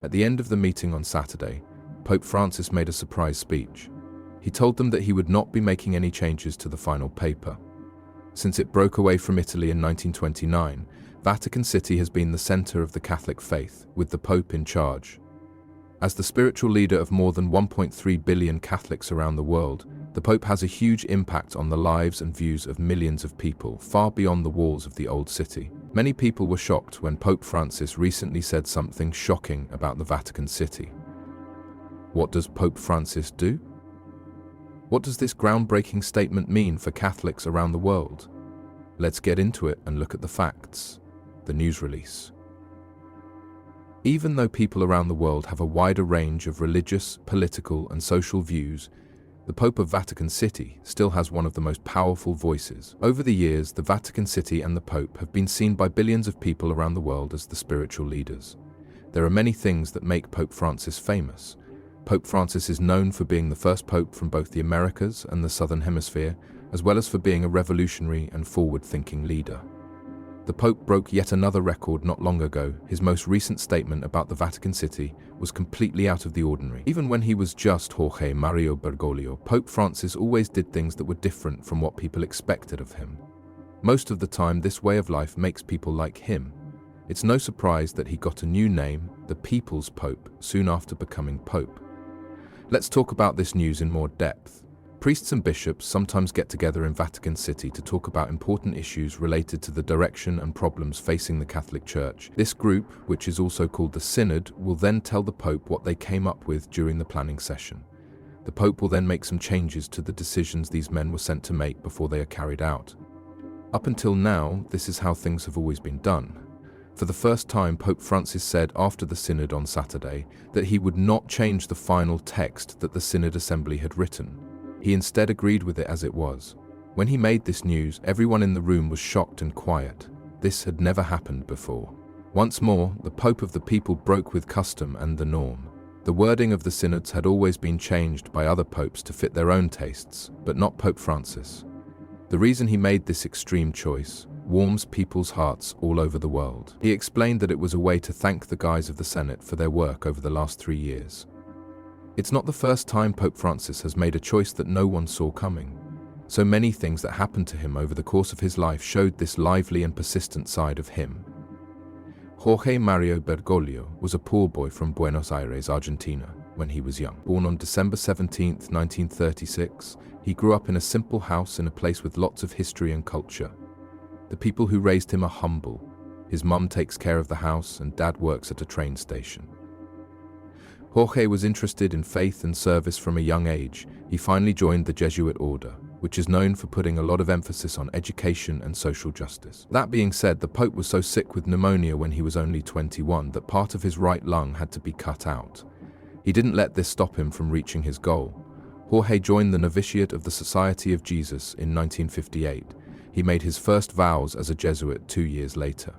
At the end of the meeting on Saturday, Pope Francis made a surprise speech. He told them that he would not be making any changes to the final paper. Since it broke away from Italy in 1929, Vatican City has been the center of the Catholic faith, with the Pope in charge. As the spiritual leader of more than 1.3 billion Catholics around the world, the Pope has a huge impact on the lives and views of millions of people far beyond the walls of the old city. Many people were shocked when Pope Francis recently said something shocking about the Vatican City. What does Pope Francis do? What does this groundbreaking statement mean for Catholics around the world? Let's get into it and look at the facts. The news release. Even though people around the world have a wider range of religious, political, and social views, the Pope of Vatican City still has one of the most powerful voices. Over the years, the Vatican City and the Pope have been seen by billions of people around the world as the spiritual leaders. There are many things that make Pope Francis famous. Pope Francis is known for being the first pope from both the Americas and the Southern Hemisphere, as well as for being a revolutionary and forward-thinking leader. The Pope broke yet another record not long ago. His most recent statement about the Vatican City was completely out of the ordinary. Even when he was just Jorge Mario Bergoglio, Pope Francis always did things that were different from what people expected of him. Most of the time, this way of life makes people like him. It's no surprise that he got a new name, the People's Pope, soon after becoming Pope. Let's talk about this news in more depth. Priests and bishops sometimes get together in Vatican City to talk about important issues related to the direction and problems facing the Catholic Church. This group, which is also called the Synod, will then tell the Pope what they came up with during the planning session. The Pope will then make some changes to the decisions these men were sent to make before they are carried out. Up until now, this is how things have always been done. For the first time, Pope Francis said after the Synod on Saturday that he would not change the final text that the Synod Assembly had written. He instead agreed with it as it was. When he made this news, everyone in the room was shocked and quiet. This had never happened before. Once more, the Pope of the people broke with custom and the norm. The wording of the synods had always been changed by other popes to fit their own tastes, but not Pope Francis. The reason he made this extreme choice warms people's hearts all over the world. He explained that it was a way to thank the guys of the Senate for their work over the last 3 years. It's not the first time Pope Francis has made a choice that no one saw coming. So many things that happened to him over the course of his life showed this lively and persistent side of him. Jorge Mario Bergoglio was a poor boy from Buenos Aires, Argentina, when he was young. Born on December 17, 1936, he grew up in a simple house in a place with lots of history and culture. The people who raised him are humble. His mum takes care of the house and dad works at a train station. Jorge was interested in faith and service from a young age. He finally joined the Jesuit order, which is known for putting a lot of emphasis on education and social justice. That being said, the Pope was so sick with pneumonia when he was only 21 that part of his right lung had to be cut out. He didn't let this stop him from reaching his goal. Jorge joined the novitiate of the Society of Jesus in 1958. He made his first vows as a Jesuit 2 years later.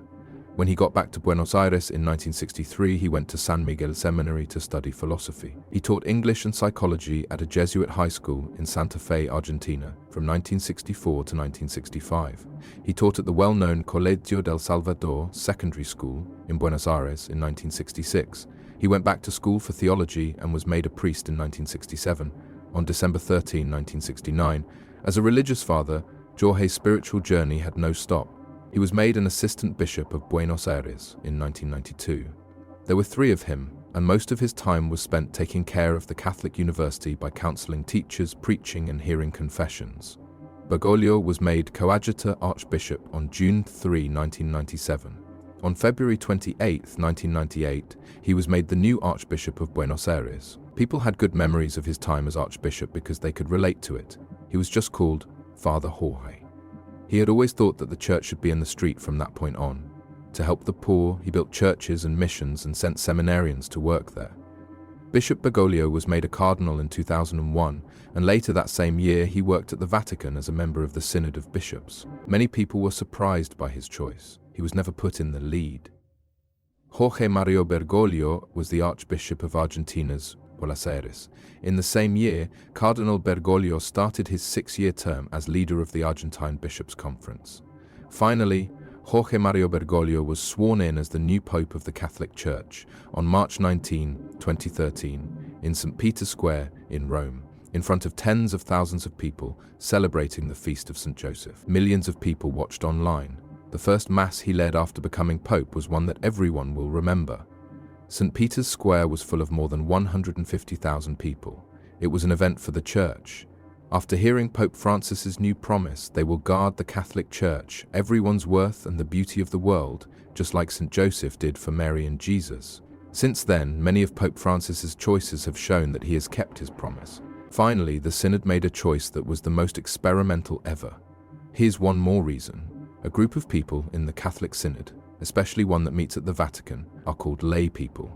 When he got back to Buenos Aires in 1963, he went to San Miguel Seminary to study philosophy. He taught English and psychology at a Jesuit high school in Santa Fe, Argentina, from 1964 to 1965. He taught at the well-known Colegio del Salvador Secondary School in Buenos Aires in 1966. He went back to school for theology and was made a priest in 1967. On December 13, 1969, as a religious father, Jorge's spiritual journey had no stop. He was made an assistant bishop of Buenos Aires in 1992. There were 3 of him, and most of his time was spent taking care of the Catholic University by counseling teachers, preaching, and hearing confessions. Bergoglio was made coadjutor archbishop on June 3, 1997. On February 28, 1998, he was made the new Archbishop of Buenos Aires. People had good memories of his time as Archbishop because they could relate to it. He was just called Father Jorge. He had always thought that the church should be in the street from that point on. To help the poor, he built churches and missions and sent seminarians to work there. Bishop Bergoglio was made a cardinal in 2001, and later that same year he worked at the Vatican as a member of the Synod of Bishops. Many people were surprised by his choice. He was never put in the lead. Jorge Mario Bergoglio was the Archbishop of Argentina's Buenos Aires. In the same year, Cardinal Bergoglio started his 6-year term as leader of the Argentine Bishops' Conference. Finally, Jorge Mario Bergoglio was sworn in as the new Pope of the Catholic Church on March 19, 2013, in St. Peter's Square in Rome, in front of tens of thousands of people celebrating the feast of St. Joseph. Millions of people watched online. The first Mass he led after becoming Pope was one that everyone will remember. St. Peter's Square was full of more than 150,000 people. It was an event for the Church. After hearing Pope Francis's new promise, they will guard the Catholic Church, everyone's worth and the beauty of the world, just like St. Joseph did for Mary and Jesus. Since then, many of Pope Francis's choices have shown that he has kept his promise. Finally, the Synod made a choice that was the most experimental ever. Here's one more reason. A group of people in the Catholic Synod, especially one that meets at the Vatican, are called lay people.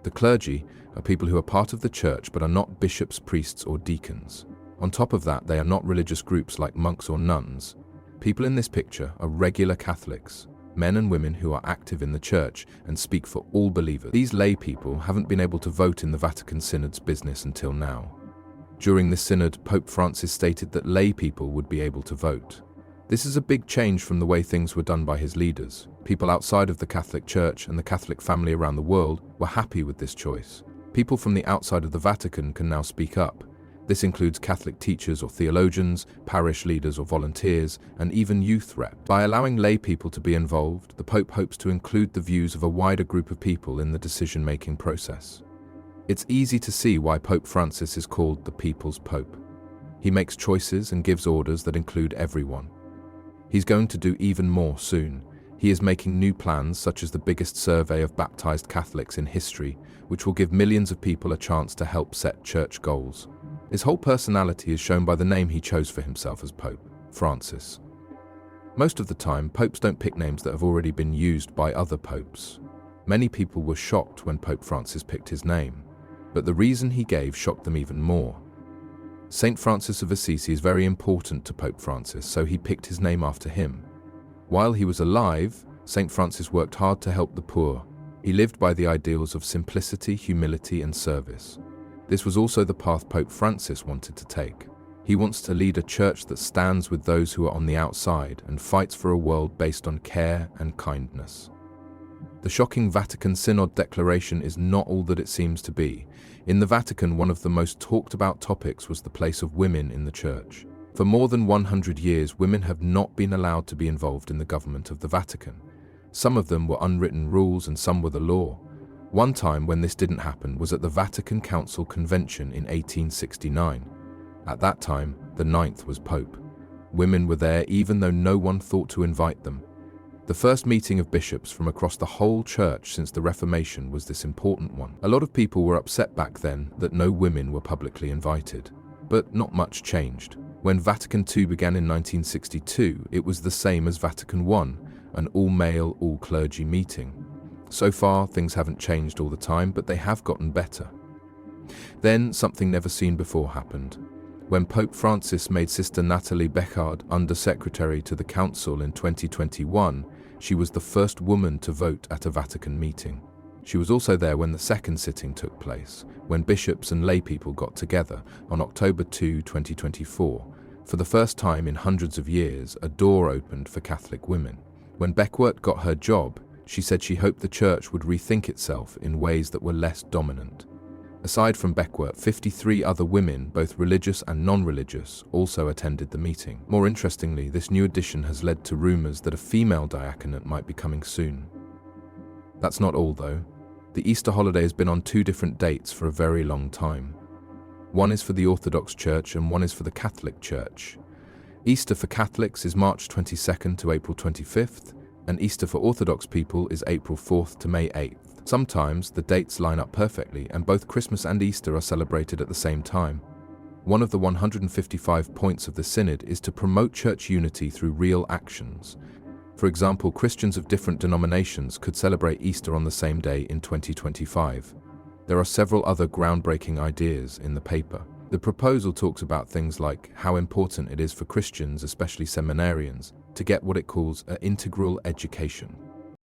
The clergy are people who are part of the Church but are not bishops, priests, or deacons. On top of that, they are not religious groups like monks or nuns. People in this picture are regular Catholics, men and women who are active in the Church and speak for all believers. These lay people haven't been able to vote in the Vatican Synod's business until now. During this synod, Pope Francis stated that lay people would be able to vote. This is a big change from the way things were done by his leaders. People outside of the Catholic Church and the Catholic family around the world were happy with this choice. People from the outside of the Vatican can now speak up. This includes Catholic teachers or theologians, parish leaders or volunteers, and even youth reps. By allowing lay people to be involved, the Pope hopes to include the views of a wider group of people in the decision-making process. It's easy to see why Pope Francis is called the People's Pope. He makes choices and gives orders that include everyone. He's going to do even more soon. He is making new plans, such as the biggest survey of baptized Catholics in history, which will give millions of people a chance to help set church goals. His whole personality is shown by the name he chose for himself as Pope, Francis. Most of the time, popes don't pick names that have already been used by other popes. Many people were shocked when Pope Francis picked his name, but the reason he gave shocked them even more. Saint Francis of Assisi is very important to Pope Francis, so he picked his name after him. While he was alive, Saint Francis worked hard to help the poor. He lived by the ideals of simplicity, humility, and service. This was also the path Pope Francis wanted to take. He wants to lead a church that stands with those who are on the outside and fights for a world based on care and kindness. The shocking Vatican Synod declaration is not all that it seems to be. In the Vatican, one of the most talked about topics was the place of women in the Church. For more than 100 years, women have not been allowed to be involved in the government of the Vatican. Some of them were unwritten rules and some were the law. One time when this didn't happen was at the Vatican Council Convention in 1869. At that time, the 9th was Pope. Women were there even though no one thought to invite them. The first meeting of bishops from across the whole Church since the Reformation was this important one. A lot of people were upset back then that no women were publicly invited. But not much changed. When Vatican II began in 1962, it was the same as Vatican I, an all-male, all-clergy meeting. So far, things haven't changed all the time, but they have gotten better. Then, something never seen before happened. When Pope Francis made Sister Nathalie Beckard Under-Secretary to the Council in 2021, she was the first woman to vote at a Vatican meeting. She was also there when the second sitting took place, when bishops and laypeople got together on October 2, 2024. For the first time in hundreds of years, a door opened for Catholic women. When Beckard got her job, she said she hoped the Church would rethink itself in ways that were less dominant. Aside from Beckworth, 53 other women, both religious and non-religious, also attended the meeting. More interestingly, this new addition has led to rumors that a female diaconate might be coming soon. That's not all, though. The Easter holiday has been on 2 different dates for a very long time. One is for the Orthodox Church and one is for the Catholic Church. Easter for Catholics is March 22nd to April 25th, and Easter for Orthodox people is April 4th to May 8th. Sometimes the dates line up perfectly and both Christmas and Easter are celebrated at the same time. One of the 155 points of the Synod is to promote church unity through real actions. For example, Christians of different denominations could celebrate Easter on the same day in 2025. There are several other groundbreaking ideas in the paper. The proposal talks about things like how important it is for Christians, especially seminarians, to get what it calls an integral education.